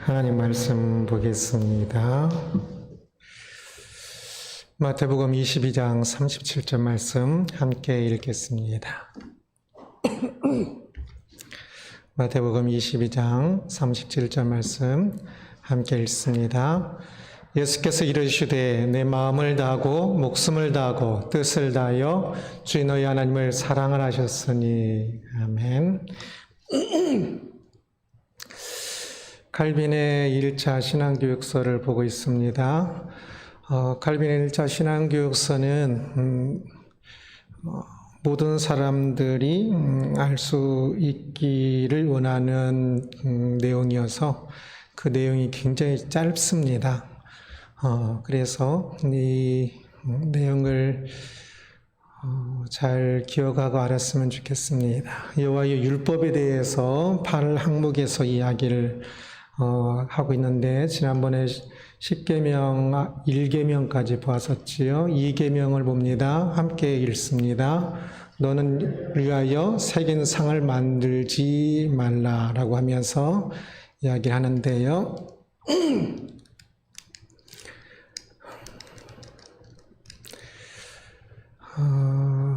하나님 말씀 보겠습니다. 마태복음 22장 37절 말씀 함께 읽겠습니다. 마태복음 22장 37절 말씀 함께 읽습니다. 예수께서 이르시되 내 마음을 다하고 목숨을 다하고 뜻을 다하여 주의 너희 하나님을 사랑을 하셨으니. 아멘. 칼빈의 1차 신앙교육서를 보고 있습니다. 칼빈의 1차 신앙교육서는 모든 사람들이 알 수 있기를 원하는 내용이어서 그 내용이 굉장히 짧습니다. 그래서 이 내용을 잘 기억하고 알았으면 좋겠습니다. 여호와의 율법에 대해서 8항목에서 이야기를 하고 있는데, 지난번에 10계명, 1계명까지 보았었지요. 2계명을 봅니다. 함께 읽습니다. 너는 위하여 새긴 상을 만들지 말라라고 하면서 이야기를 하는데요.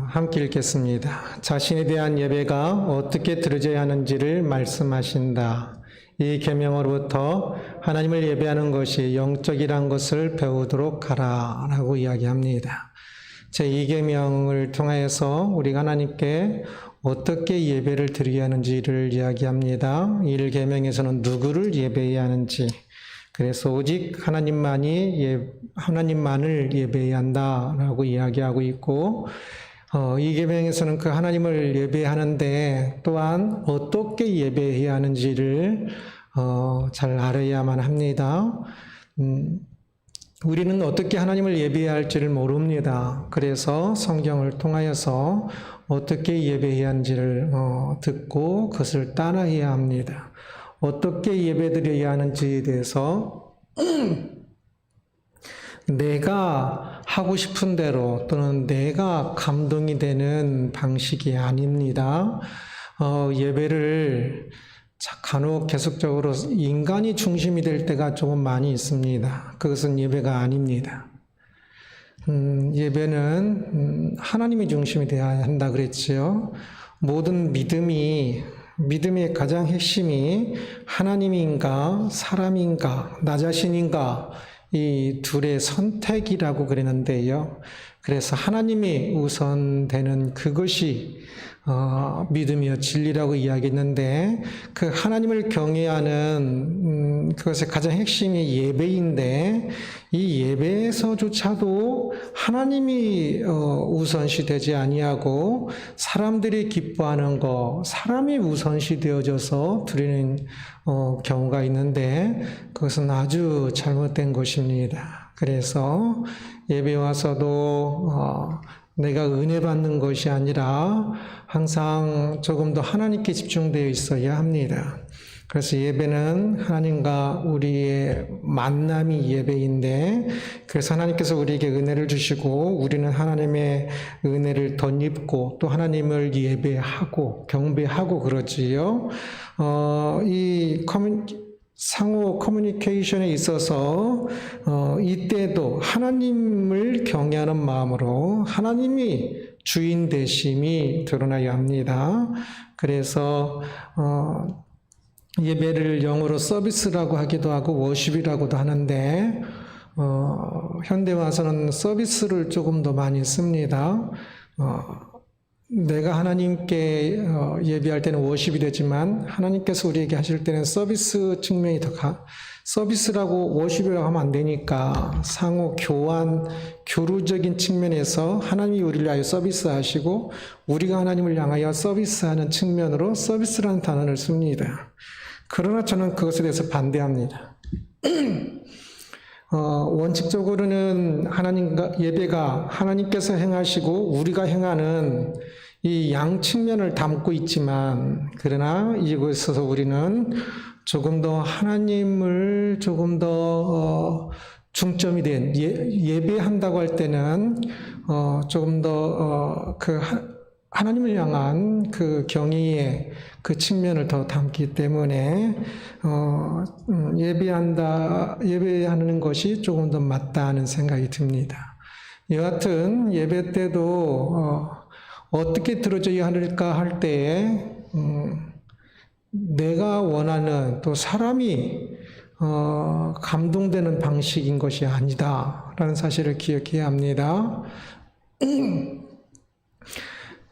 함께 읽겠습니다. 자신에 대한 예배가 어떻게 드려져야 하는지를 말씀하신다. 이 계명으로부터 하나님을 예배하는 것이 영적이란 것을 배우도록 하라 라고 이야기합니다. 제2계명을 통하여서 우리가 하나님께 어떻게 예배를 드려야 하는지를 이야기합니다. 1계명에서는 누구를 예배해야 하는지, 그래서 오직 하나님만을 예배해야 한다라고 이야기하고 있고, 이 계명에서는 그 하나님을 예배하는데 또한 어떻게 예배해야 하는지를 잘 알아야만 합니다. 우리는 어떻게 하나님을 예배해야 할지를 모릅니다. 그래서 성경을 통하여서 어떻게 예배해야 하는지를 듣고 그것을 따라해야 합니다. 어떻게 예배드려야 하는지에 대해서 내가 하고 싶은 대로 또는 내가 감동이 되는 방식이 아닙니다. 예배를 간혹 계속적으로 인간이 중심이 될 때가 조금 많이 있습니다. 그것은 예배가 아닙니다. 예배는 하나님이 중심이 되어야 한다 그랬지요. 모든 믿음의 가장 핵심이 하나님인가 사람인가 나 자신인가 이 둘의 선택이라고 그랬는데요. 그래서 하나님이 우선되는 그것이 믿음이요 진리라고 이야기했는데, 그 하나님을 경외하는 그것의 가장 핵심이 예배인데, 이 예배에서조차도 하나님이 우선시 되지 아니하고 사람들이 기뻐하는 것, 사람이 우선시 되어져서 드리는 경우가 있는데, 그것은 아주 잘못된 것입니다. 그래서 예배 와서도 내가 은혜 받는 것이 아니라 항상 조금 더 하나님께 집중되어 있어야 합니다. 그래서 예배는 하나님과 우리의 만남이 예배인데, 그래서 하나님께서 우리에게 은혜를 주시고 우리는 하나님의 은혜를 덧입고 또 하나님을 예배하고 경배하고 그러지요. 상호 커뮤니케이션에 있어서 이때도 하나님을 경외하는 마음으로 하나님이 주인 되심이 드러나야 합니다. 그래서 예배를 영어로 서비스라고 하기도 하고 워십이라고도 하는데, 현대 와서는 서비스를 조금 더 많이 씁니다. 내가 하나님께 예배할 때는 워십이 되지만 하나님께서 우리에게 하실 때는 서비스 측면이 서비스라고 워십이라고 하면 안 되니까 상호 교환, 교류적인 측면에서 하나님이 우리를 위하여 서비스하시고 우리가 하나님을 향하여 서비스하는 측면으로 서비스라는 단어를 씁니다. 그러나 저는 그것에 대해서 반대합니다. 원칙적으로는 예배가 하나님께서 행하시고 우리가 행하는 이 양 측면을 담고 있지만, 그러나 이곳에서 우리는 조금 더 하나님을 조금 더 중점이 된 예배한다고 할 때는 조금 더 하나님을 향한 그 경외의 그 측면을 더 담기 때문에 예배하는 것이 조금 더 맞다는 생각이 듭니다. 여하튼 예배 때도 어떻게 들어줘야 할까 할 때에 내가 원하는, 또 사람이 감동되는 방식인 것이 아니다라는 사실을 기억해야 합니다.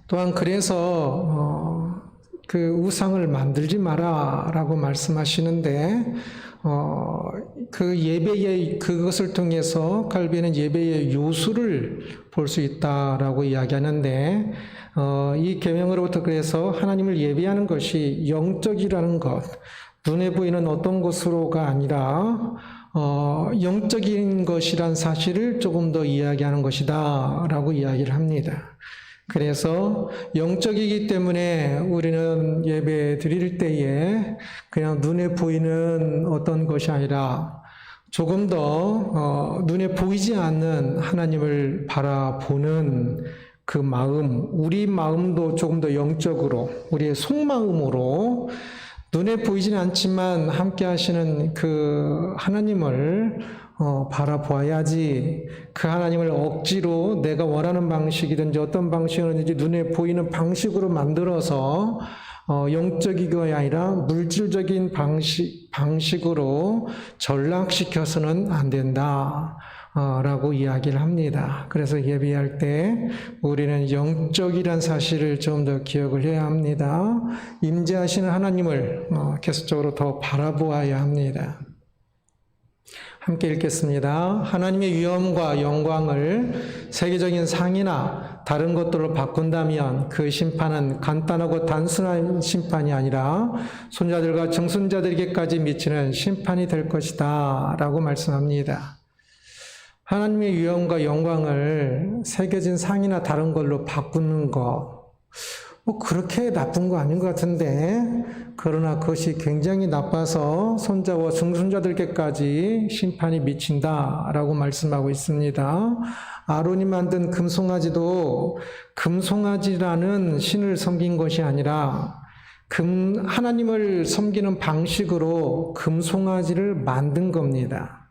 또한 그래서 그 우상을 만들지 마라라고 말씀하시는데, 그 예배의 그것을 통해서 갈비는 예배의 요수를 볼 수 있다라고 이야기하는데, 이 계명으로부터 그래서 하나님을 예배하는 것이 영적이라는 것, 눈에 보이는 어떤 것으로가 아니라 영적인 것이란 사실을 조금 더 이야기하는 것이다라고 이야기를 합니다. 그래서 영적이기 때문에 우리는 예배 드릴 때에 그냥 눈에 보이는 어떤 것이 아니라 조금 더 눈에 보이지 않는 하나님을 바라보는 그 마음, 우리 마음도 조금 더 영적으로, 우리의 속마음으로 눈에 보이지는 않지만 함께 하시는 그 하나님을 바라보아야지, 그 하나님을 억지로 내가 원하는 방식이든지 어떤 방식이든지 눈에 보이는 방식으로 만들어서 영적이가 아니라 물질적인 방식으로 전락시켜서는 안 된다 라고 이야기를 합니다. 그래서 예배할 때 우리는 영적이란 사실을 좀 더 기억을 해야 합니다. 임재하시는 하나님을 계속적으로 더 바라보아야 합니다. 함께 읽겠습니다. 하나님의 위엄과 영광을 세계적인 상이나 다른 것들로 바꾼다면 그 심판은 간단하고 단순한 심판이 아니라 손자들과 증손자들에게까지 미치는 심판이 될 것이다 라고 말씀합니다. 하나님의 위엄과 영광을 새겨진 상이나 다른 걸로 바꾸는 것, 그렇게 나쁜 거 아닌 것 같은데, 그러나 그것이 굉장히 나빠서 손자와 증손자들께까지 심판이 미친다라고 말씀하고 있습니다. 아론이 만든 금송아지도 금송아지라는 신을 섬긴 것이 아니라 하나님을 섬기는 방식으로 금송아지를 만든 겁니다.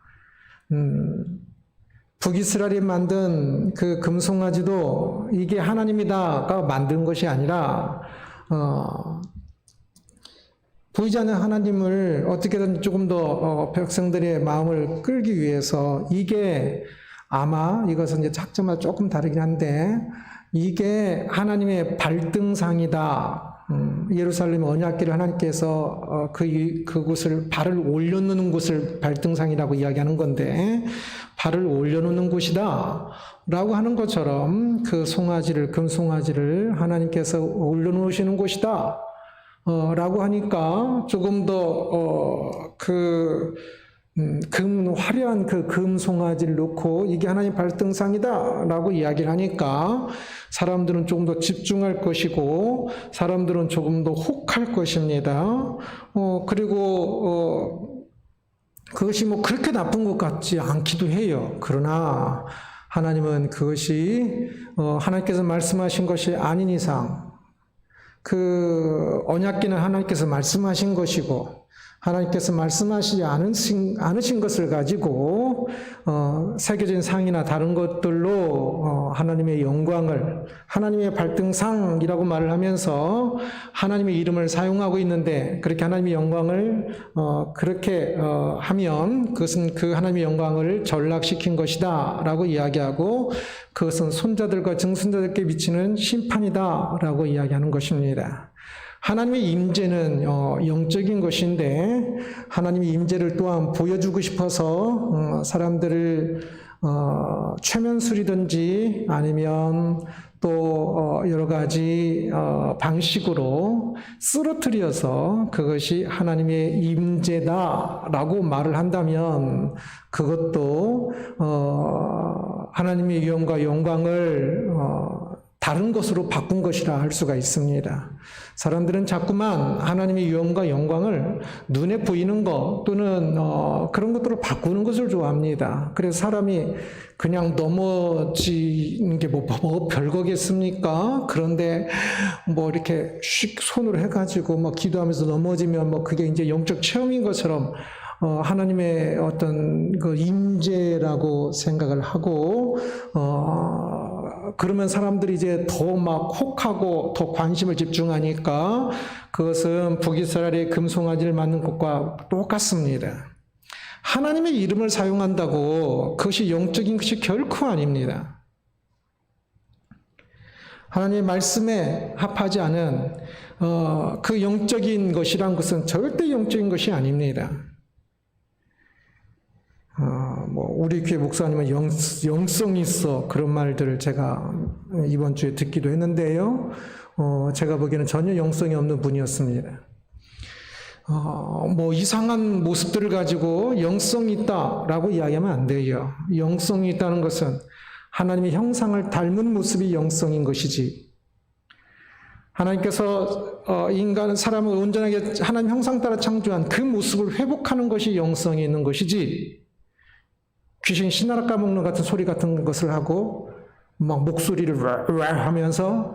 북이스라엘이 만든 그 금송아지도 이게 하나님이다가 만든 것이 아니라 보이지 않는 하나님을 어떻게든 조금 더 백성들의 마음을 끌기 위해서, 이게 아마 이것은 이제 작전마다 조금 다르긴 한데 이게 하나님의 발등상이다. 예루살렘 언약궤를 하나님께서 그곳을 발을 올려놓는 곳을 발등상이라고 이야기하는 건데, 발을 올려놓는 곳이다 라고 하는 것처럼 그 금송아지를 하나님께서 올려놓으시는 곳이다 라고 하니까 조금 더 화려한 그 금송아지를 놓고 이게 하나님 발등상이다 라고 이야기를 하니까 사람들은 조금 더 집중할 것이고 사람들은 조금 더 혹할 것입니다. 그리고 그것이 그렇게 나쁜 것 같지 않기도 해요. 그러나 하나님은 그것이 하나님께서 말씀하신 것이 아닌 이상, 그 언약궤는 하나님께서 말씀하신 것이고 하나님께서 말씀하시지 않으신 것을 가지고 새겨진 상이나 다른 것들로 하나님의 영광을, 하나님의 발등상이라고 말을 하면서 하나님의 이름을 사용하고 있는데, 그렇게 하나님의 영광을 그렇게 하면 그것은 그 하나님의 영광을 전락시킨 것이다 라고 이야기하고, 그것은 손자들과 증손자들께 미치는 심판이다 라고 이야기하는 것입니다. 하나님의 임재는 영적인 것인데, 하나님의 임재를 또한 보여주고 싶어서 사람들을 최면술이든지 아니면 또 여러 가지 방식으로 쓰러뜨려서 그것이 하나님의 임재다라고 말을 한다면 그것도 하나님의 위엄과 영광을 다른 것으로 바꾼 것이라 할 수가 있습니다. 사람들은 자꾸만 하나님의 위엄과 영광을 눈에 보이는 것 또는 그런 것들을 바꾸는 것을 좋아합니다. 그래서 사람이 그냥 넘어지는 게 뭐 별거겠습니까? 그런데 뭐 이렇게 슉 손으로 해가지고 뭐 기도하면서 넘어지면 뭐 그게 이제 영적 체험인 것처럼 하나님의 어떤 그 임재라고 생각을 하고 그러면 사람들이 이제 더 막 혹하고 더 관심을 집중하니까 그것은 북이스라엘의 금송아지를 맞는 것과 똑같습니다. 하나님의 이름을 사용한다고 그것이 영적인 것이 결코 아닙니다. 하나님의 말씀에 합하지 않은 그 영적인 것이란 것은 절대 영적인 것이 아닙니다. 뭐 우리 교회 목사님은 영성이 있어 그런 말들을 제가 이번 주에 듣기도 했는데요. 제가 보기에는 전혀 영성이 없는 분이었습니다. 뭐 이상한 모습들을 가지고 영성이 있다라고 이야기하면 안 돼요. 영성이 있다는 것은 하나님의 형상을 닮은 모습이 영성인 것이지. 하나님께서 인간은 사람을 온전하게 하나님 형상 따라 창조한 그 모습을 회복하는 것이 영성이 있는 것이지. 귀신 신나라 까먹는 같은 소리 같은 것을 하고 막 목소리를 하면서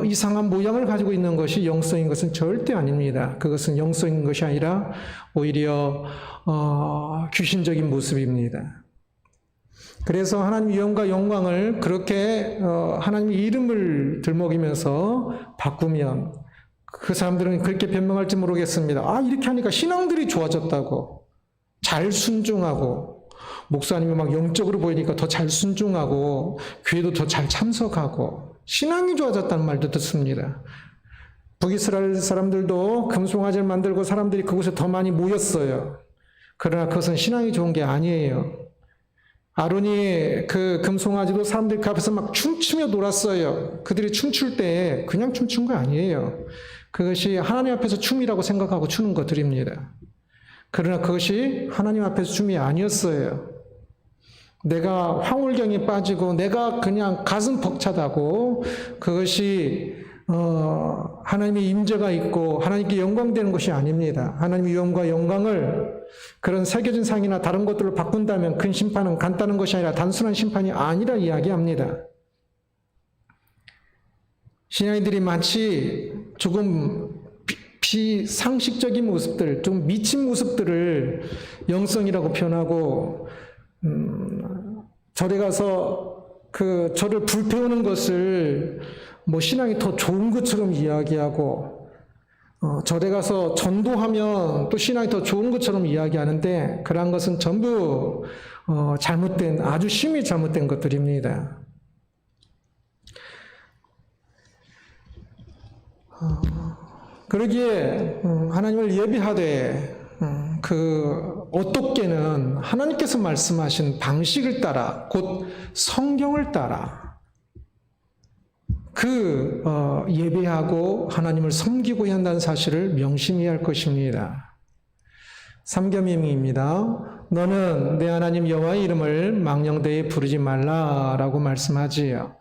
이상한 모양을 가지고 있는 것이 영성인 것은 절대 아닙니다. 그것은 영성인 것이 아니라 오히려 귀신적인 모습입니다. 그래서 하나님 위엄과 영광을 그렇게 하나님의 이름을 들먹이면서 바꾸면 그 사람들은 그렇게 변명할지 모르겠습니다. 이렇게 하니까 신앙들이 좋아졌다고. 잘 순종하고 목사님이 막 영적으로 보이니까 더 잘 순종하고 교회도 더 잘 참석하고 신앙이 좋아졌다는 말도 듣습니다. 북이스라엘 사람들도 금송아지를 만들고 사람들이 그곳에 더 많이 모였어요. 그러나 그것은 신앙이 좋은 게 아니에요. 아론이 그 금송아지도 사람들 그 앞에서 막 춤추며 놀았어요. 그들이 춤출 때 그냥 춤춘 거 아니에요. 그것이 하나님 앞에서 춤이라고 생각하고 추는 것들입니다. 그러나 그것이 하나님 앞에서 춤이 아니었어요. 내가 황홀경에 빠지고 내가 그냥 가슴 벅차다고 그것이 하나님의 임재가 있고 하나님께 영광되는 것이 아닙니다. 하나님의 위엄과 영광을 그런 새겨진 상이나 다른 것들로 바꾼다면 그 심판은 간단한 것이 아니라 단순한 심판이 아니라 이야기합니다. 신앙인들이 마치 조금 비상식적인 모습들, 좀 미친 모습들을 영성이라고 표현하고 절에 가서 그 절을 불태우는 것을 뭐 신앙이 더 좋은 것처럼 이야기하고 절에 가서 전도하면 또 신앙이 더 좋은 것처럼 이야기하는데 그러한 것은 전부 잘못된 아주 심히 잘못된 것들입니다. 그러기에 하나님을 예비하되 어떻게는 하나님께서 말씀하신 방식을 따라 곧 성경을 따라 예배하고 하나님을 섬기고 한다는 사실을 명심해야 할 것입니다. 삼계명입니다. 너는 내 하나님 여호와의 이름을 망령되이 부르지 말라라고 말씀하지요.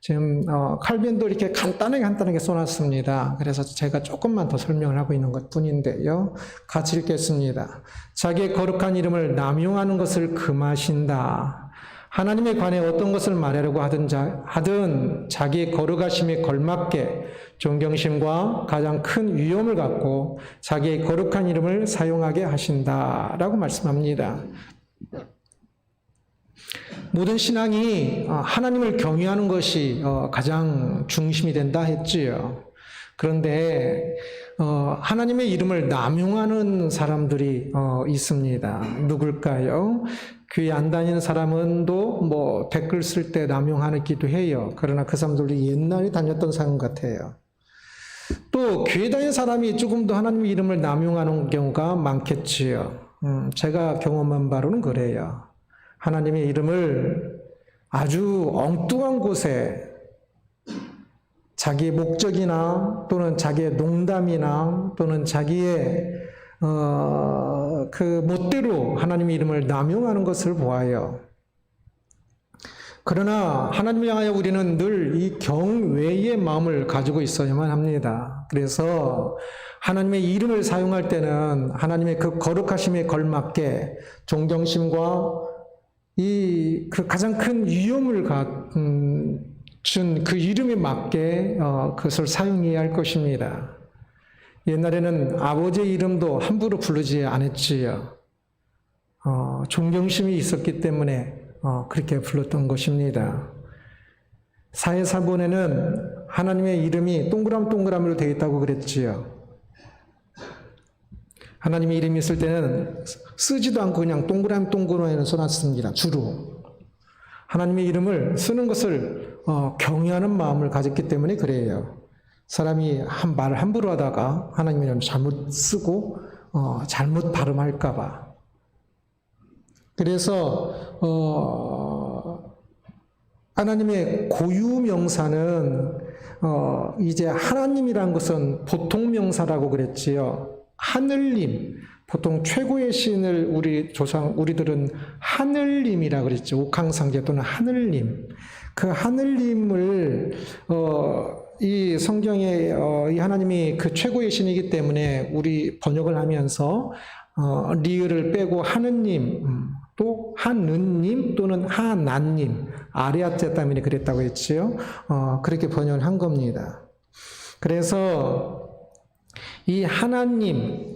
지금 칼빈도 이렇게 간단하게 써놨습니다. 그래서 제가 조금만 더 설명을 하고 있는 것뿐인데요. 같이 읽겠습니다. 자기의 거룩한 이름을 남용하는 것을 금하신다. 하나님에 관해 어떤 것을 말하려고 하든 자기의 거룩하심에 걸맞게 존경심과 가장 큰 위엄을 갖고 자기의 거룩한 이름을 사용하게 하신다라고 말씀합니다. 모든 신앙이 하나님을 경외하는 것이 가장 중심이 된다 했지요. 그런데 하나님의 이름을 남용하는 사람들이 있습니다. 누굴까요? 교회 안 다니는 사람은도 뭐 댓글 쓸 때 남용하기도 해요. 그러나 그 사람들도 옛날에 다녔던 사람 같아요. 또 교회 다니는 사람이 조금 더 하나님의 이름을 남용하는 경우가 많겠지요. 제가 경험한 바로는 그래요. 하나님의 이름을 아주 엉뚱한 곳에 자기의 목적이나 또는 자기의 농담이나 또는 자기의 그 멋대로 하나님의 이름을 남용하는 것을 보아요. 그러나 하나님을 향하여 우리는 늘 이 경외의 마음을 가지고 있어야만 합니다. 그래서 하나님의 이름을 사용할 때는 하나님의 그 거룩하심에 걸맞게 존경심과 그 가장 큰 위엄을 준 그 이름에 맞게 그것을 사용해야 할 것입니다. 옛날에는 아버지의 이름도 함부로 부르지 않았지요. 존경심이 있었기 때문에 그렇게 불렀던 것입니다. 사회사본에는 하나님의 이름이 동그라미로 되어 있다고 그랬지요. 하나님의 이름이 있을 때는 쓰지도 않고 그냥 동그라미로 써놨습니다. 주로. 하나님의 이름을 쓰는 것을 경외하는 마음을 가졌기 때문에 그래요. 사람이 말을 함부로 하다가 하나님의 이름을 잘못 쓰고 잘못 발음할까 봐. 그래서 하나님의 고유명사는 이제 하나님이란 것은 보통명사라고 그랬지요. 하늘님, 보통 최고의 신을 우리들은 하늘님이라 그랬죠. 옥황상제 또는 하늘님. 그 하늘님을 이 성경에 이 하나님이 그 최고의 신이기 때문에 우리 번역을 하면서 리을을 빼고 하느님, 또 하느님 또는 하나님, 아리아떼 때문에 그랬다고 했지요. 그렇게 번역을 한 겁니다. 그래서 이 하나님,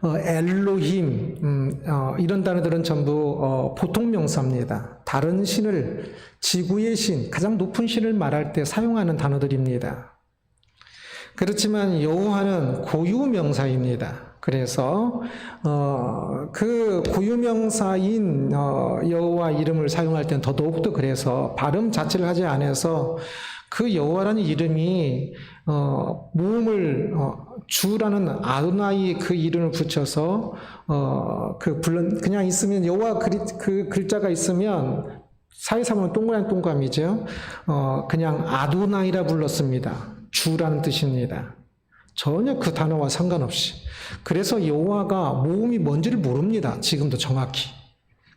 엘로힘, 이런 단어들은 전부 보통명사입니다. 다른 신을, 지구의 신, 가장 높은 신을 말할 때 사용하는 단어들입니다. 그렇지만 여호와는 고유명사입니다. 그래서 그 고유명사인 여호와 이름을 사용할 때는 더더욱더 그래서 발음 자체를 하지 않아서 그 여호와라는 이름이 모음을 주라는 아도나이 그 이름을 붙여서 그냥 있으면 여호와 그 글자가 있으면 사회사문은 동그라미죠. 그냥 아도나이라 불렀습니다. 주라는 뜻입니다. 전혀 그 단어와 상관없이. 그래서 여호와가 모음이 뭔지를 모릅니다. 지금도 정확히.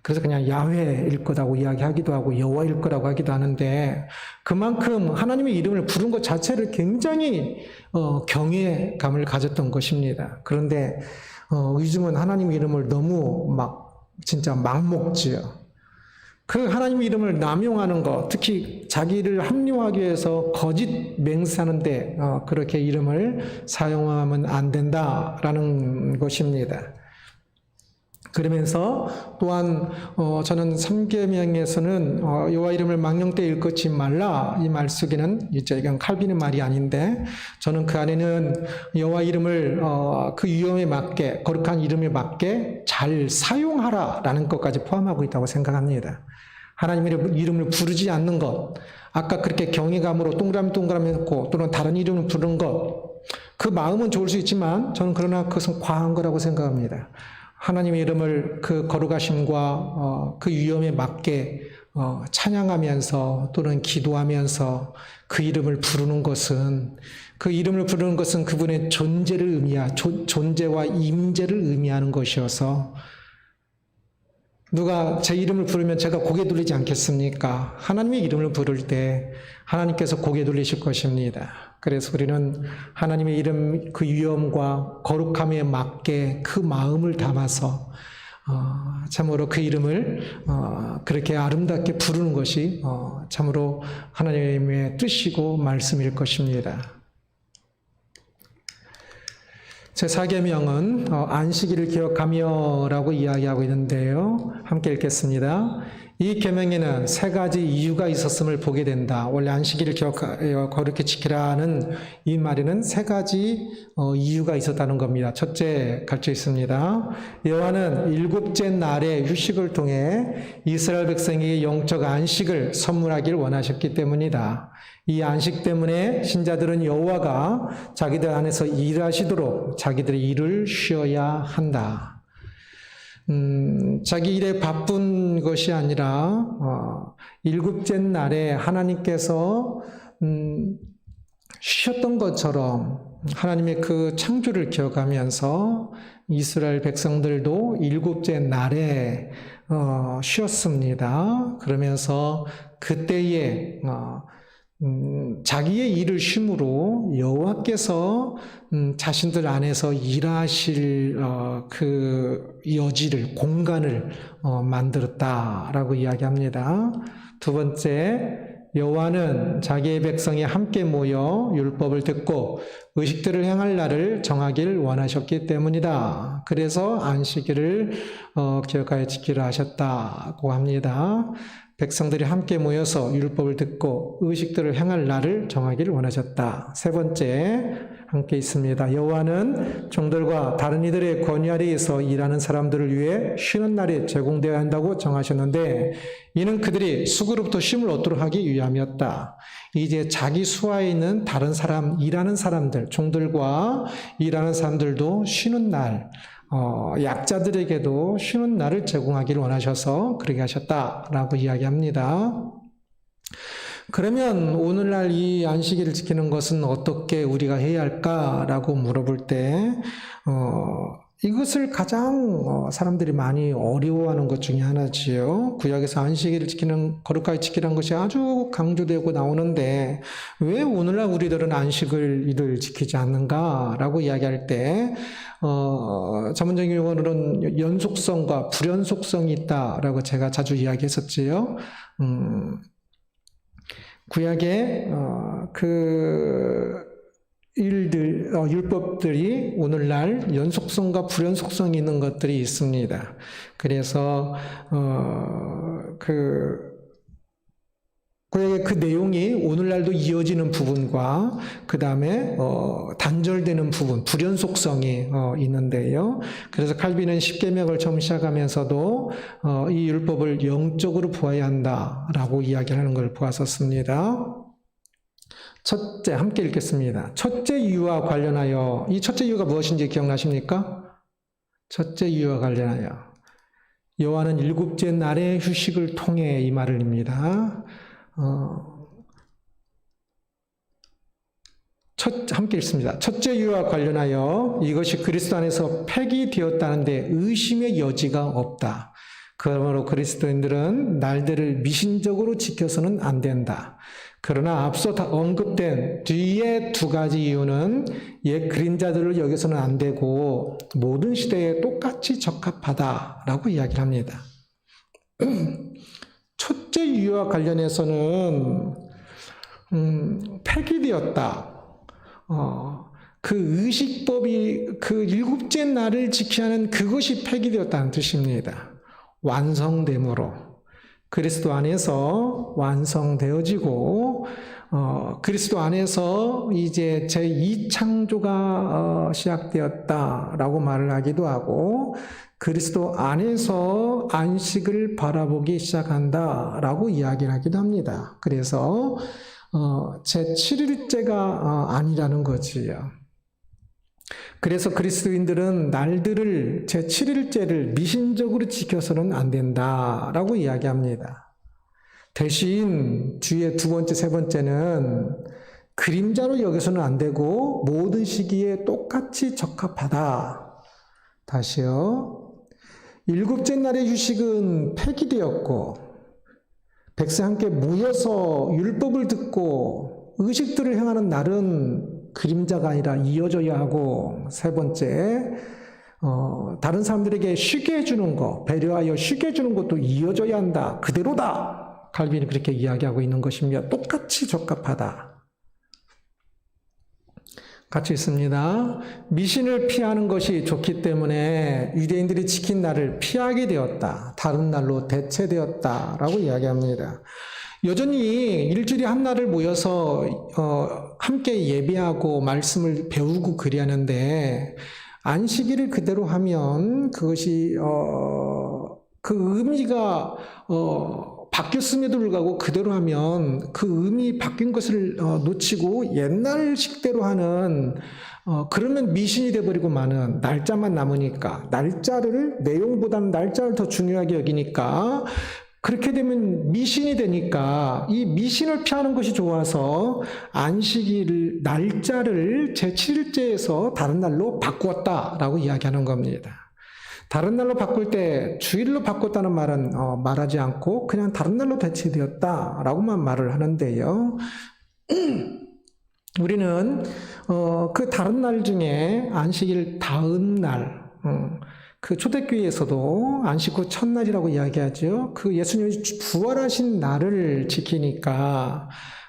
그래서 그냥 야훼일 거라고 이야기하기도 하고 여호와일 거라고 하기도 하는데 그만큼 하나님의 이름을 부른 것 자체를 굉장히 경외감을 가졌던 것입니다. 그런데 요즘은 하나님의 이름을 너무 진짜 막 먹지요. 그 하나님의 이름을 남용하는 것, 특히 자기를 합리화하기 위해서 거짓 맹세하는데 그렇게 이름을 사용하면 안 된다라는 것입니다. 그러면서 또한 저는 3계명에서는 여호와 이름을 망령되이 일컫지 말라 이 말 속에는 이건 칼빈의 말이 아닌데 저는 그 안에는 여호와 이름을 그 위엄에 맞게 거룩한 이름에 맞게 잘 사용하라라는 것까지 포함하고 있다고 생각합니다. 하나님의 이름을 부르지 않는 것, 아까 그렇게 경외감으로 동그라미 했고 또는 다른 이름을 부르는 것, 그 마음은 좋을 수 있지만 저는 그러나 그것은 과한 거라고 생각합니다. 하나님의 이름을 그 거룩하심과 그 위엄에 맞게 찬양하면서 또는 기도하면서 그 이름을 부르는 것은 그분의 존재와 임재를 의미하는 것이어서 누가 제 이름을 부르면 제가 고개 돌리지 않겠습니까? 하나님의 이름을 부를 때 하나님께서 고개 돌리실 것입니다. 그래서 우리는 하나님의 이름 그 위엄과 거룩함에 맞게 그 마음을 담아서 참으로 그 이름을 그렇게 아름답게 부르는 것이 참으로 하나님의 뜻이고 말씀일 것입니다. 제4계명은 안식일을 기억하며라고 이야기하고 있는데요. 함께 읽겠습니다. 이 계명에는 3가지 이유가 있었음을 보게 된다. 원래 안식일을 기억하여 거룩히 지키라는 이 말에는 3가지 이유가 있었다는 겁니다. 첫째 가르쳐 있습니다. 여호와는 7째 날의 휴식을 통해 이스라엘 백성에게 영적 안식을 선물하기를 원하셨기 때문이다. 이 안식 때문에 신자들은 여호와가 자기들 안에서 일하시도록 자기들의 일을 쉬어야 한다. 자기 일에 바쁜 것이 아니라 7째 날에 하나님께서 쉬었던 것처럼 하나님의 그 창조를 기억하면서 이스라엘 백성들도 일곱째 날에 쉬었습니다. 그러면서 그때에 자기의 일을 쉼으로 여호와께서 자신들 안에서 일하실 그 여지를, 공간을 만들었다라고 이야기합니다. 두 번째, 여호와는 자기의 백성이 함께 모여 율법을 듣고 의식들을 행할 날을 정하길 원하셨기 때문이다. 그래서 안식일을 기억하여 지키라 하셨다고 합니다. 백성들이 함께 모여서 율법을 듣고 의식들을 행할 날을 정하기를 원하셨다. 세 번째, 함께 있습니다. 여호와는 종들과 다른 이들의 권위 아래에서 일하는 사람들을 위해 쉬는 날이 제공되어야 한다고 정하셨는데 이는 그들이 수고로부터 쉼을 얻도록 하기 위함이었다. 이제 자기 수하에 있는 다른 사람, 일하는 사람들, 종들과 일하는 사람들도 쉬는 날, 약자들에게도 쉬는 날을 제공하기를 원하셔서 그렇게 하셨다라고 이야기합니다. 그러면 오늘날 이 안식일을 지키는 것은 어떻게 우리가 해야 할까라고 물어볼 때 이것을 가장 사람들이 많이 어려워하는 것 중에 하나지요. 구약에서 안식일을 지키는, 거룩하게 지키라는 것이 아주 강조되고 나오는데 왜 오늘날 우리들은 안식일을 지키지 않는가라고 이야기할 때 전문적인 용어로는 연속성과 불연속성이 있다라고 제가 자주 이야기했었지요. 구약의 그 일들, 율법들이 오늘날 연속성과 불연속성이 있는 것들이 있습니다. 그래서 구약의 그 내용이 오늘날도 이어지는 부분과 그 다음에 단절되는 부분, 불연속성이 있는데요. 그래서 칼빈은 십계명을 처음 시작하면서도 이 율법을 영적으로 보아야 한다라고 이야기하는 걸 보았었습니다. 첫째, 함께 읽겠습니다. 첫째 이유와 관련하여, 이 첫째 이유가 무엇인지 기억나십니까? 첫째 이유와 관련하여 여호와는 일곱째 날의 휴식을 통해 이 말을 입니다. 함께 읽습니다. 첫째 이유와 관련하여 이것이 그리스도 안에서 폐기되었다는데 의심의 여지가 없다. 그러므로 그리스도인들은 날들을 미신적으로 지켜서는 안 된다. 그러나 앞서 언급된 뒤에 두 가지 이유는 옛 그림자들을 여기서는 안 되고 모든 시대에 똑같이 적합하다라고 이야기를 합니다. 첫째 이유와 관련해서는 폐기되었다. 그 의식법이 그 일곱째 날을 지켜야 하는 그것이 폐기되었다는 뜻입니다. 완성됨으로 그리스도 안에서 완성되어지고 그리스도 안에서 이제 제2창조가 시작되었다라고 말을 하기도 하고 그리스도 안에서 안식을 바라보기 시작한다라고 이야기를 하기도 합니다. 그래서 제7일째가 아니라는 거지요. 그래서 그리스도인들은 날들을 제7일째를 미신적으로 지켜서는 안 된다라고 이야기합니다. 대신 뒤에 두 번째, 세 번째는 그림자로 여겨서는 안 되고 모든 시기에 똑같이 적합하다. 다시요. 일곱째 날의 휴식은 폐기되었고 백성 함께 모여서 율법을 듣고 의식들을 행하는 날은 그림자가 아니라 이어져야 하고 세 번째 다른 사람들에게 쉬게 해주는 것, 배려하여 쉬게 해주는 것도 이어져야 한다. 그대로다. 칼빈이 그렇게 이야기하고 있는 것이며 똑같이 적합하다. 같이 있습니다. 미신을 피하는 것이 좋기 때문에 유대인들이 지킨 날을 피하게 되었다. 다른 날로 대체되었다라고 이야기합니다. 여전히 일주일에 한 날을 모여서 함께 예배하고 말씀을 배우고 그리하는데 안식일을 그대로 하면 그것이 그 의미가 바뀌었음에도 불구하고 그대로 하면 그 의미 바뀐 것을 놓치고 옛날 식대로 하는 그러면 미신이 돼버리고 마는 날짜만 남으니까 날짜를 내용보다는 날짜를 더 중요하게 여기니까 그렇게 되면 미신이 되니까 이 미신을 피하는 것이 좋아서 안식일 날짜를 제7일째에서 다른 날로 바꾸었다라고 이야기하는 겁니다. 다른 날로 바꿀 때 주일로 바꿨다는 말은 말하지 않고 그냥 다른 날로 대체되었다라고만 말을 하는데요. 우리는 그 다른 날 중에 안식일 다음 날, 그 초대교회에서도 안식 후 첫날이라고 이야기하죠. 그 예수님이 부활하신 날을 지키니까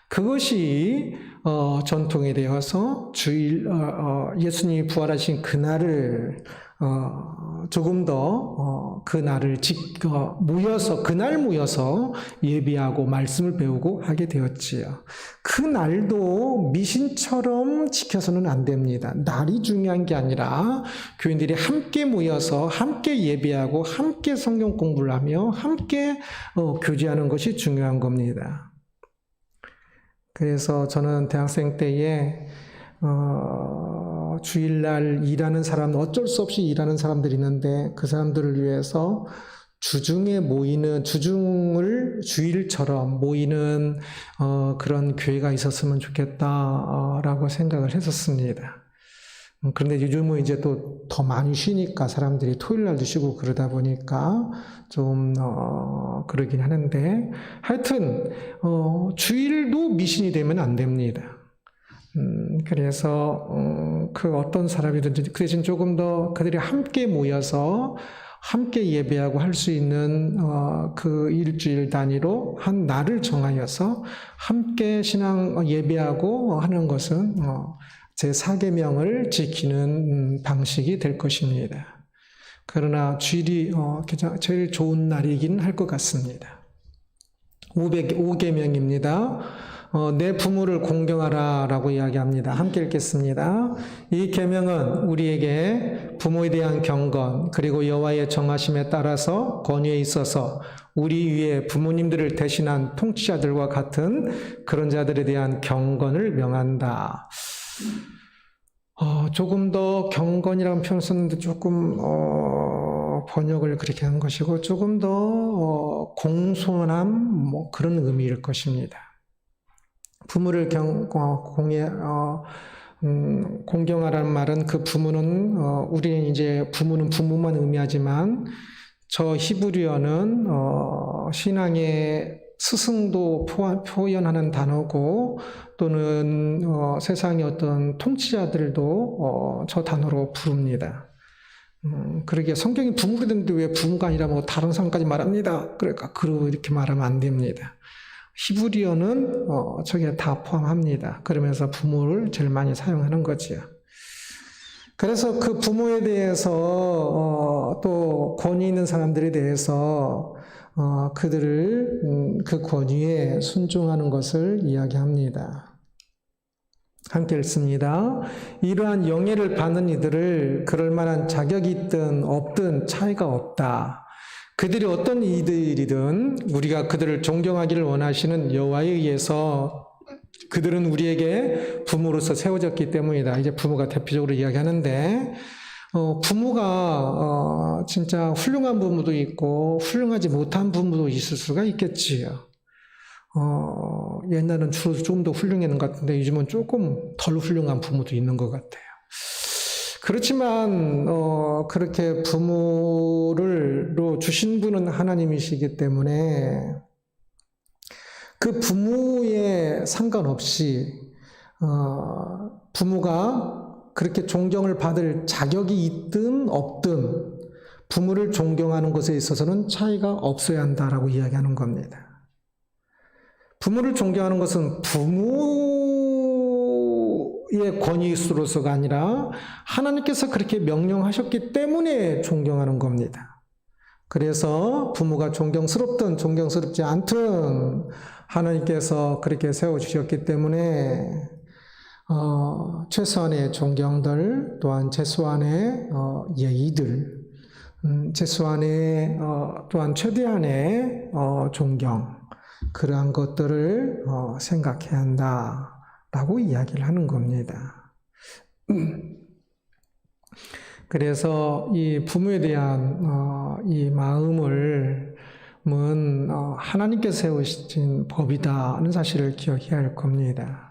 그것이 전통이 되어서 주일 예수님이 부활하신 그날을 조금 더 그날을 모여서 그날 모여서 예비하고 말씀을 배우고 하게 되었지요. 그 날도 미신처럼 지켜서는 안 됩니다. 날이 중요한 게 아니라 교인들이 함께 모여서 함께 예배하고 함께 성경 공부를 하며 함께 교제하는 것이 중요한 겁니다. 그래서 저는 대학생 때에 주일날 일하는 사람, 어쩔 수 없이 일하는 사람들이 있는데 그 사람들을 위해서 주중을 주일처럼 모이는 그런 교회가 있었으면 좋겠다라고 생각을 했었습니다. 그런데 요즘은 이제 또 더 많이 쉬니까 사람들이 토요일날도 쉬고 그러다 보니까 좀 그러긴 하는데 하여튼 주일도 미신이 되면 안 됩니다. 그래서 그 어떤 사람이든지 그 대신 조금 더 그들이 함께 모여서 함께 예배하고 할 수 있는 그 일주일 단위로 한 날을 정하여서 함께 신앙 예배하고 하는 것은 제 4계명을 지키는 방식이 될 것입니다. 그러나 주일이 제일 좋은 날이긴 할 것 같습니다. 5계명입니다. 내 부모를 공경하라 라고 이야기합니다. 함께 읽겠습니다. 이 계명은 우리에게 부모에 대한 경건 그리고 여호와의 정하심에 따라서 권위에 있어서 우리 위에 부모님들을 대신한 통치자들과 같은 그런 자들에 대한 경건을 명한다. 조금 더 경건이라는 표현을 썼는데 조금 번역을 그렇게 한 것이고 조금 더 공손함 그런 의미일 것입니다. 부모를 공경하라는 말은 그 부모는 우리는 이제 부모는 부모만 의미하지만 저 히브리어는 신앙의 스승도 표현하는 단어고 또는 세상의 어떤 통치자들도 저 단어로 부릅니다. 그러게 성경이 부모로 됐는데 왜 부모가 아니라 뭐 다른 사람까지 말합니다. 그러니까 이렇게 말하면 안 됩니다. 히브리어는 저게 다 포함합니다. 그러면서 부모를 제일 많이 사용하는 거지요. 그래서 그 부모에 대해서 또 권위 있는 사람들에 대해서 그들을 그 권위에 순종하는 것을 이야기합니다. 함께 읽습니다. 이러한 영예를 받는 이들을 그럴 만한 자격이 있든 없든 차이가 없다. 그들이 어떤 이들이든 우리가 그들을 존경하기를 원하시는 여호와에 의해서 그들은 우리에게 부모로서 세워졌기 때문이다. 이제 부모가 대표적으로 이야기하는데 부모가 진짜 훌륭한 부모도 있고 훌륭하지 못한 부모도 있을 수가 있겠지요. 옛날은 주로 좀 더 훌륭했는 것 같은데 요즘은 조금 덜 훌륭한 부모도 있는 것 같아요. 그렇지만 그렇게 부모를 주신 분은 하나님이시기 때문에 그 부모에 상관없이 부모가 그렇게 존경을 받을 자격이 있든 없든 부모를 존경하는 것에 있어서는 차이가 없어야 한다라고 이야기하는 겁니다. 부모를 존경하는 것은 부모의 권위로서가 아니라 하나님께서 그렇게 명령하셨기 때문에 존경하는 겁니다. 그래서 부모가 존경스럽든 존경스럽지 않든 하나님께서 그렇게 세워주셨기 때문에 최소한의 존경들 또한 최소한의 예의들 최소한의 또한 최대한의 존경 그러한 것들을 생각해야 한다라고 이야기를 하는 겁니다. 그래서 이 부모에 대한 이 마음을 하나님께서 세우신 법이다는 사실을 기억해야 할 겁니다.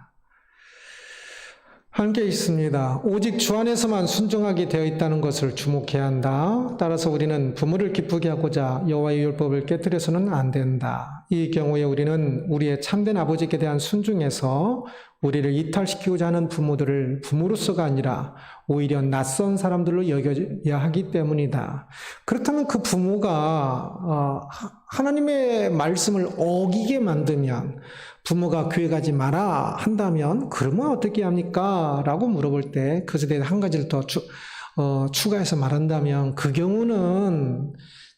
함께 있습니다. 오직 주 안에서만 순종하게 되어 있다는 것을 주목해야 한다. 따라서 우리는 부모를 기쁘게 하고자 여호와의 율법을 깨뜨려서는 안 된다. 이 경우에 우리는 우리의 참된 아버지께 대한 순종에서 우리를 이탈시키고자 하는 부모들을 부모로서가 아니라 오히려 낯선 사람들로 여겨야 하기 때문이다. 그렇다면 그 부모가 하나님의 말씀을 어기게 만들면, 부모가 교회 가지 마라 한다면 그러면 어떻게 합니까? 라고 물어볼 때 그것에 대해 한 가지를 더 추가해서 말한다면, 그 경우는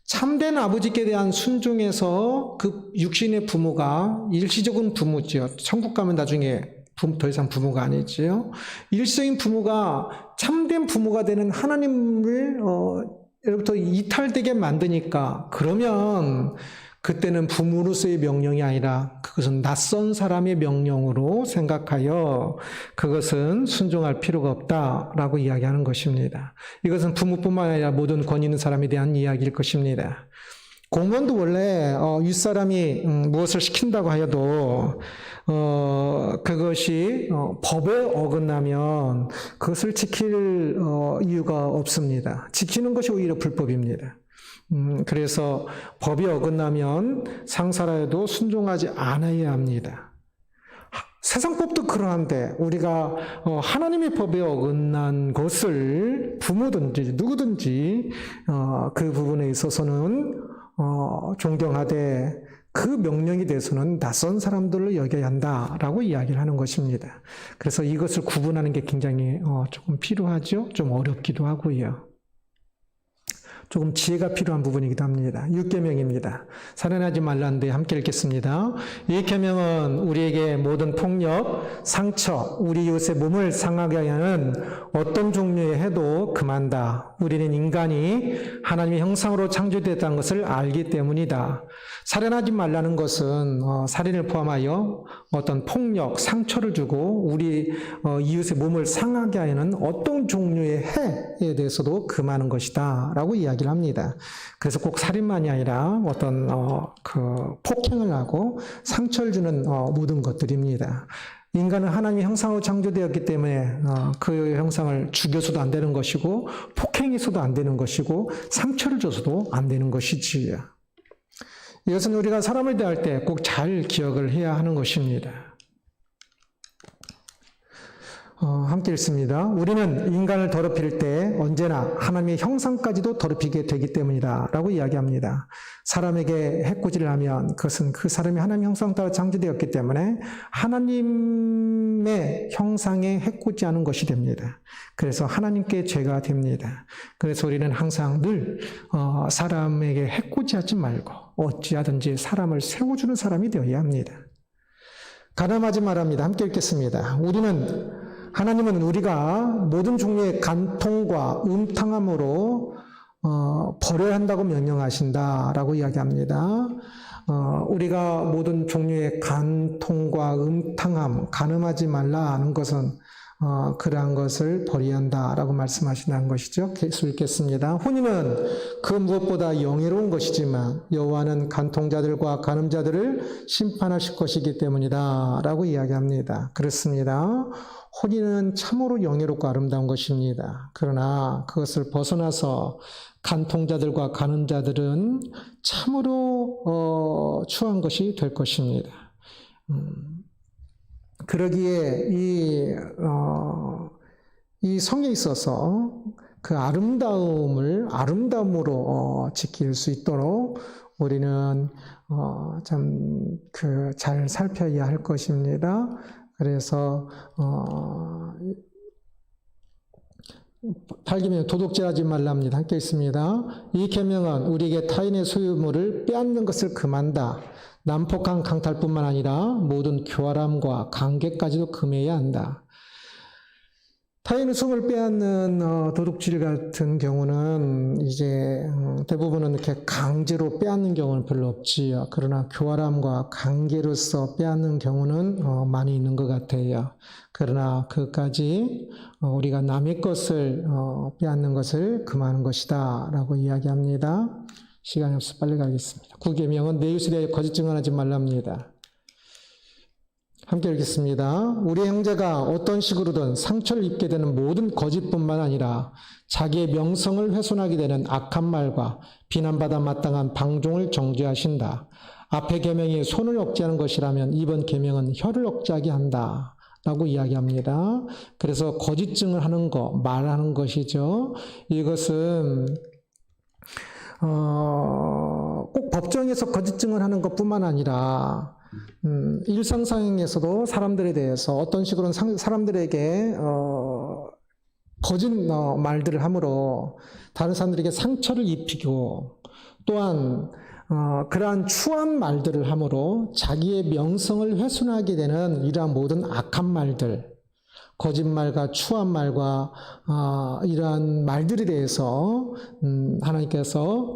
참된 아버지께 대한 순종에서 그 육신의 부모가 일시적인 부모지요. 천국 가면 나중에 더 이상 부모가 아니지요. 일시적인 부모가 참된 부모가 되는 하나님을 로부터 이탈되게 만드니까, 그러면 그때는 부모로서의 명령이 아니라 그것은 낯선 사람의 명령으로 생각하여 그것은 순종할 필요가 없다라고 이야기하는 것입니다. 이것은 부모뿐만 아니라 모든 권위 있는 사람에 대한 이야기일 것입니다. 공무원도 원래 윗사람이 무엇을 시킨다고 하여도 그것이 법에 어긋나면 그것을 지킬 이유가 없습니다. 지키는 것이 오히려 불법입니다. 그래서 법이 어긋나면 상사라도 순종하지 않아야 합니다. 세상 법도 그러한데 우리가 하나님의 법에 어긋난 것을 부모든지 누구든지 그 부분에 있어서는 존경하되 그 명령에 대해서는 낯선 사람들로 여겨야 한다라고 이야기를 하는 것입니다. 그래서 이것을 구분하는 게 굉장히 조금 필요하죠. 좀 어렵기도 하고요. 조금 지혜가 필요한 부분이기도 합니다. 6계명입니다. 살인하지 말라는데 함께 읽겠습니다. 이 계명은 우리에게 모든 폭력, 상처, 우리 이웃의 몸을 상하게 하는 어떤 종류의 해도 금한다. 우리는 인간이 하나님의 형상으로 창조되었다는 것을 알기 때문이다. 살인하지 말라는 것은 살인을 포함하여 어떤 폭력, 상처를 주고 우리 이웃의 몸을 상하게 하는 어떤 종류의 해에 대해서도 금하는 것이다 라고 이야기를 합니다. 그래서 꼭 살인만이 아니라 어떤 폭행을 하고 상처를 주는 모든 것들입니다. 인간은 하나님의 형상으로 창조되었기 때문에 그 형상을 죽여서도 안 되는 것이고 폭행해서도 안 되는 것이고 상처를 줘서도 안 되는 것이지요. 이것은 우리가 사람을 대할 때 꼭 잘 기억을 해야 하는 것입니다. 함께 읽습니다. 우리는 인간을 더럽힐 때 언제나 하나님의 형상까지도 더럽히게 되기 때문이다 라고 이야기합니다. 사람에게 해코지를 하면 그것은 그 사람이 하나님의 형상 따라 창조되었기 때문에 하나님의 형상에 해코지하는 것이 됩니다. 그래서 하나님께 죄가 됩니다. 그래서 우리는 항상 늘 사람에게 해코지하지 말고 어찌하든지 사람을 세워주는 사람이 되어야 합니다. 가늠하지 말합니다. 함께 읽겠습니다. 하나님은 우리가 모든 종류의 간통과 음탕함으로 버려야 한다고 명령하신다라고 이야기합니다. 우리가 모든 종류의 간통과 음탕함, 가늠하지 말라는 것은 그러한 것을 버려야 한다라고 말씀하신다는 것이죠. 계속 읽겠습니다. 혼인은 그 무엇보다 영예로운 것이지만 여호와는 간통자들과 간음자들을 심판하실 것이기 때문이다 라고 이야기합니다. 그렇습니다. 혼인은 참으로 영예롭고 아름다운 것입니다. 그러나 그것을 벗어나서 간통자들과 간음자들은 참으로 추한 것이 될 것입니다. 그러기에 이 성에 있어서 그 아름다움으로 지킬 수 있도록 우리는 잘 살펴야 할 것입니다. 그래서 8계명 도둑질하지 말랍니다. 함께 있습니다. 이 계명은 우리에게 타인의 소유물을 빼앗는 것을 금한다. 난폭한 강탈뿐만 아니라 모든 교활함과 강개까지도 금해야 한다. 타인의 소유물을 빼앗는 도둑질 같은 경우는 이제 대부분은 이렇게 강제로 빼앗는 경우는 별로 없지요. 그러나 교활함과 강제로서 빼앗는 경우는 많이 있는 것 같아요. 그러나 그까지 우리가 남의 것을 빼앗는 것을 금하는 것이다 라고 이야기합니다. 시간이 없어 빨리 가겠습니다. 9계명은 내 이웃에 대해 거짓 증언하지 말랍니다. 함께 읽겠습니다. 우리 형제가 어떤 식으로든 상처를 입게 되는 모든 거짓뿐만 아니라 자기의 명성을 훼손하게 되는 악한 말과 비난받아 마땅한 방종을 정죄하신다. 앞의 계명이 손을 억제하는 것이라면 이번 계명은 혀를 억제하게 한다. 라고 이야기합니다. 그래서 거짓 증언하는 거, 말하는 것이죠. 이것은 꼭 법정에서 거짓 증언하는 것뿐만 아니라 일상상에서도 사람들에 대해서 어떤 식으로는 사람들에게 거짓 말들을 함으로 다른 사람들에게 상처를 입히고 또한 그러한 추한 말들을 함으로 자기의 명성을 훼손하게 되는 이러한 모든 악한 말들, 거짓말과 추한 말과 이러한 말들에 대해서 하나님께서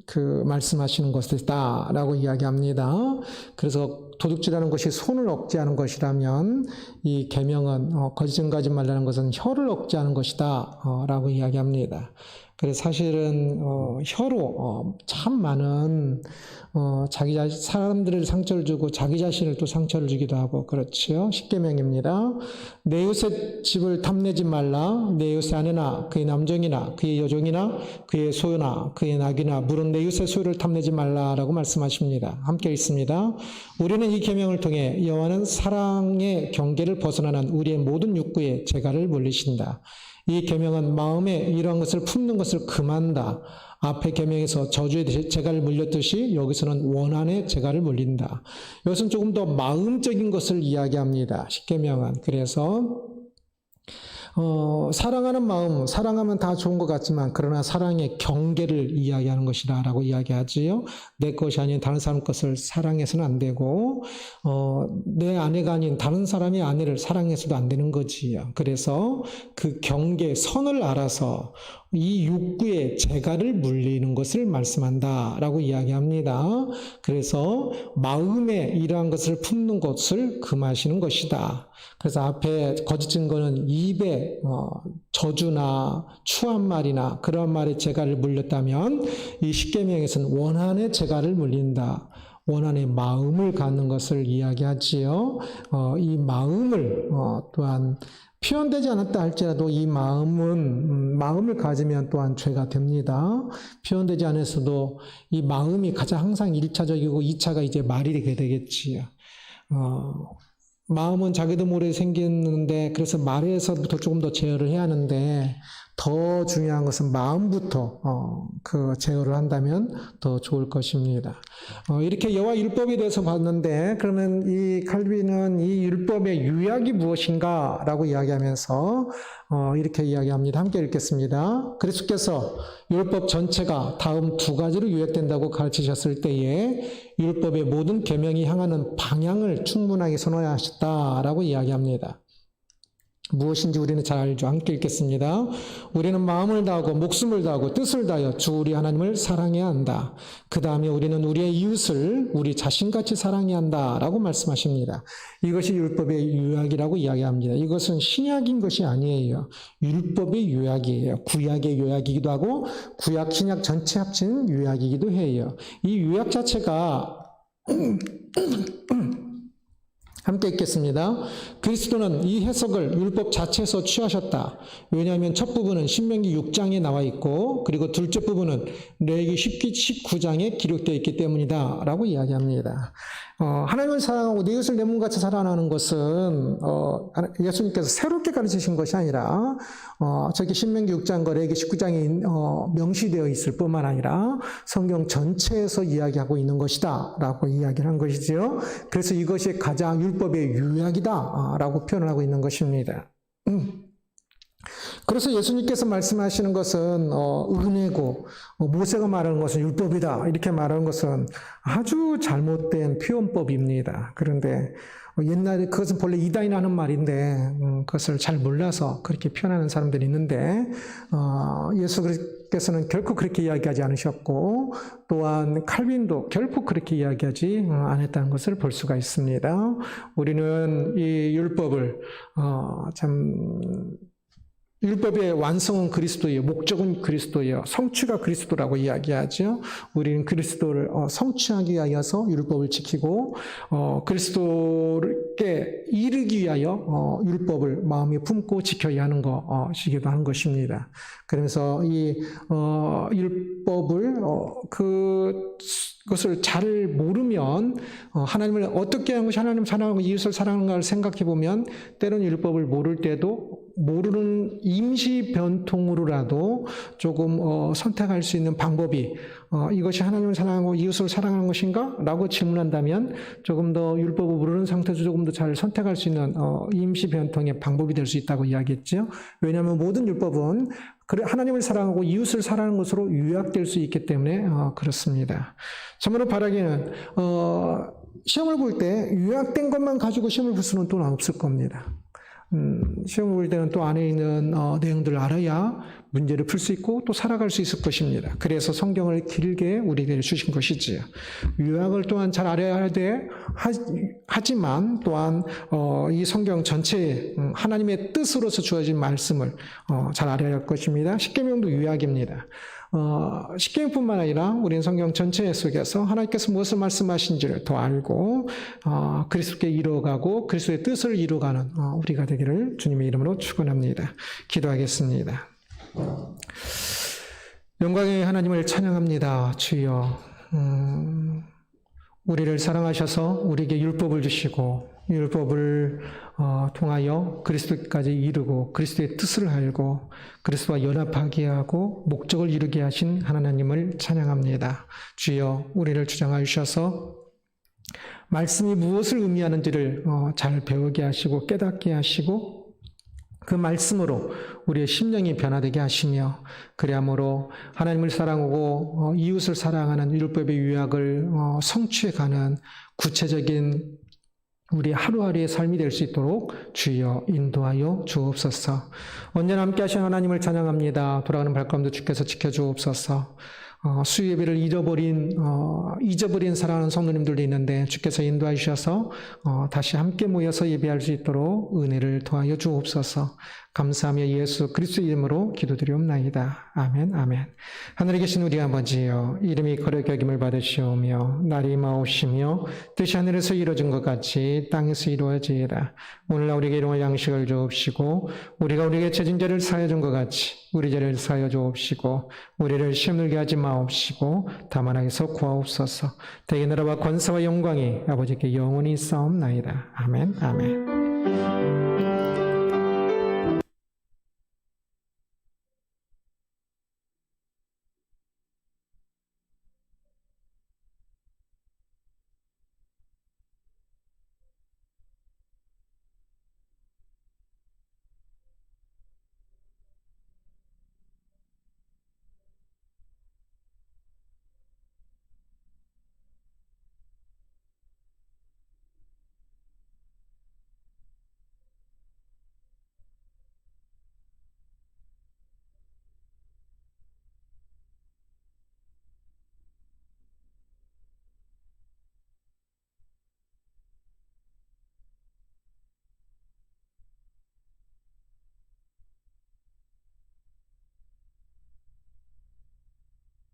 그 말씀하시는 것이다라고 이야기합니다. 그래서 도둑질하는 것이 손을 억제하는 것이라면 이 계명은 거짓 증거하지 말라는 것은 혀를 억제하는 것이다라고 이야기합니다. 그래서 사실은 혀로 참 많은 사람들을 상처를 주고 자기 자신을 또 상처를 주기도 하고 그렇지요. 십계명입니다. 내 이웃의 집을 탐내지 말라. 내 이웃의 아내나 그의 남종이나 그의 여종이나 그의 소유나 그의 낙이나 물은 내 이웃의 소유를 탐내지 말라라고 말씀하십니다. 함께 읽습니다. 우리는 이 계명을 통해 여호와는 사랑의 경계를 벗어나는 우리의 모든 욕구에 재갈을 물리신다. 이 계명은 마음에 이러한 것을 품는 것을 금한다. 앞의 계명에서 저주의 재갈을 물렸듯이 여기서는 원한의 재갈을 물린다. 이것은 조금 더 마음적인 것을 이야기합니다. 십계명은. 그래서 사랑하는 마음, 사랑하면 다 좋은 것 같지만 그러나 사랑의 경계를 이야기하는 것이다라고 이야기하지요. 내 것이 아닌 다른 사람 것을 사랑해서는 안 되고 내 아내가 아닌 다른 사람의 아내를 사랑해서도 안 되는 거지요. 그래서 그 경계, 선을 알아서 이 욕구의 재갈을 물리는 것을 말씀한다라고 이야기합니다. 그래서 마음에 이러한 것을 품는 것을 금하시는 것이다. 그래서 앞에 거짓 증거는 입에 저주나 추한 말이나 그런 말에 재갈을 물렸다면 이 십계명에서는 원한의 재갈을 물린다. 원한의 마음을 갖는 것을 이야기하지요. 이 마음을 또한 표현되지 않았다 할지라도 이 마음을 가지면 또한 죄가 됩니다. 표현되지 않았어도 이 마음이 가장 항상 1차적이고 2차가 이제 말이 되겠지요. 마음은 자기도 모르게 생겼는데 그래서 말에서부터 조금 더 제어를 해야 하는데 더 중요한 것은 마음부터 그 제어를 한다면 더 좋을 것입니다. 이렇게 여호와 율법에 대해서 봤는데 그러면 이 칼빈은 이 율법의 유약이 무엇인가라고 이야기하면서 이렇게 이야기합니다. 함께 읽겠습니다. 그리스도께서 율법 전체가 다음 두 가지로 요약된다고 가르치셨을 때에 율법의 모든 계명이 향하는 방향을 충분하게 선언하셨다라고 이야기합니다. 무엇인지 우리는 잘 알죠. 함께 읽겠습니다. 우리는 마음을 다하고 목숨을 다하고 뜻을 다하여 주 우리 하나님을 사랑해야 한다. 그 다음에 우리는 우리의 이웃을 우리 자신같이 사랑해야 한다 라고 말씀하십니다. 이것이 율법의 요약이라고 이야기합니다. 이것은 신약인 것이 아니에요. 율법의 요약이에요. 구약의 요약이기도 하고 구약, 신약 전체 합친 요약이기도 해요. 이 요약 자체가 함께 읽겠습니다. 그리스도는 이 해석을 율법 자체에서 취하셨다. 왜냐하면 첫 부분은 신명기 6장에 나와 있고 그리고 둘째 부분은 레위기 19장에 기록되어 있기 때문이다 라고 이야기합니다. 하나님을 사랑하고 내 이웃을 내 몸같이 사랑하는 것은 예수님께서 새롭게 가르치신 것이 아니라 저기 신명기 6장과 레위기 19장에 명시되어 있을 뿐만 아니라 성경 전체에서 이야기하고 있는 것이다 라고 이야기를 한 것이죠. 그래서 이것이 가장 율법의 요약이다 라고 표현을 하고 있는 것입니다. 그래서 예수님께서 말씀하시는 것은 은혜고 모세가 말하는 것은 율법이다 이렇게 말하는 것은 아주 잘못된 표현법입니다. 그런데 옛날에 그것은 본래 이단이 하는 말인데 그것을 잘 몰라서 그렇게 표현하는 사람들이 있는데 예수께서는 결코 그렇게 이야기하지 않으셨고 또한 칼빈도 결코 그렇게 이야기하지 않았다는 것을 볼 수가 있습니다. 우리는 이 율법을 참 율법의 완성은 그리스도예요. 목적은 그리스도예요. 성취가 그리스도라고 이야기하죠. 우리는 그리스도를 성취하기 위하여서 율법을 지키고 그리스도께 이르기 위하여 율법을 마음에 품고 지켜야 하는 것이기도 한 것입니다. 그러면서 이 율법을 그것을 잘 모르면 하나님을 어떻게 하는 것이 하나님을 사랑하고 이웃을 사랑하는가를 생각해 보면 때로는 율법을 모를 때도 모르는 임시 변통으로라도 조금 선택할 수 있는 방법이 이것이 하나님을 사랑하고 이웃을 사랑하는 것인가? 라고 질문한다면 조금 더 율법을 모르는 상태에서 조금 더 잘 선택할 수 있는 임시 변통의 방법이 될 수 있다고 이야기했죠. 왜냐하면 모든 율법은 하나님을 사랑하고 이웃을 사랑하는 것으로 요약될 수 있기 때문에 그렇습니다. 참으로 바라기는 시험을 볼 때 요약된 것만 가지고 시험을 볼 수는 또 없을 겁니다. 시험을 볼 때는 또 안에 있는 내용들을 알아야 문제를 풀 수 있고 또 살아갈 수 있을 것입니다. 그래서 성경을 길게 우리에게 주신 것이지요. 요약을 또한 잘 알아야 돼 하지만 또한 이 성경 전체에 하나님의 뜻으로서 주어진 말씀을 잘 알아야 할 것입니다. 십계명도 요약입니다. 십계명뿐만 아니라 우리는 성경 전체 속에서 하나님께서 무엇을 말씀하신지를 더 알고 그리스도께 이루어가고 그리스도의 뜻을 이루어가는 우리가 되기를 주님의 이름으로 축원합니다. 기도하겠습니다. 영광의 하나님을 찬양합니다. 주여, 우리를 사랑하셔서 우리에게 율법을 주시고 율법을 통하여 그리스도까지 이루고 그리스도의 뜻을 알고 그리스도와 연합하게 하고 목적을 이루게 하신 하나님을 찬양합니다. 주여, 우리를 주장하여 주셔서 말씀이 무엇을 의미하는지를 잘 배우게 하시고 깨닫게 하시고 그 말씀으로 우리의 심령이 변화되게 하시며 그리함으로 하나님을 사랑하고 이웃을 사랑하는 율법의 요약을 성취해가는 구체적인 우리 하루하루의 삶이 될 수 있도록 주여 인도하여 주옵소서. 언제나 함께 하신 하나님을 찬양합니다. 돌아가는 발걸음도 주께서 지켜주옵소서. 수요 예배를 잊어버린 사랑하는 성도님들도 있는데 주께서 인도해 주셔서 다시 함께 모여서 예배할 수 있도록 은혜를 더하여 주옵소서. 감사하며 예수 그리스도의 이름으로 기도드리옵나이다. 아멘, 아멘. 하늘에 계신 우리 아버지여, 이름이 거룩히 여김을 받으시오며 날이 마옵시며 뜻이 하늘에서 이루어진 것 같이 땅에서 이루어지이다. 오늘날 우리에게 일용할 양식을 주옵시고 우리가 우리에게 죄진 죄를 사하여 준 것 같이 우리 죄를 사하여 주옵시고 우리를 시험 들게 하지 마옵시고 다만 악에서 구하옵소서. 대개 나라와 권세와 영광이 아버지께 영원히 있사옵나이다. 아멘, 아멘.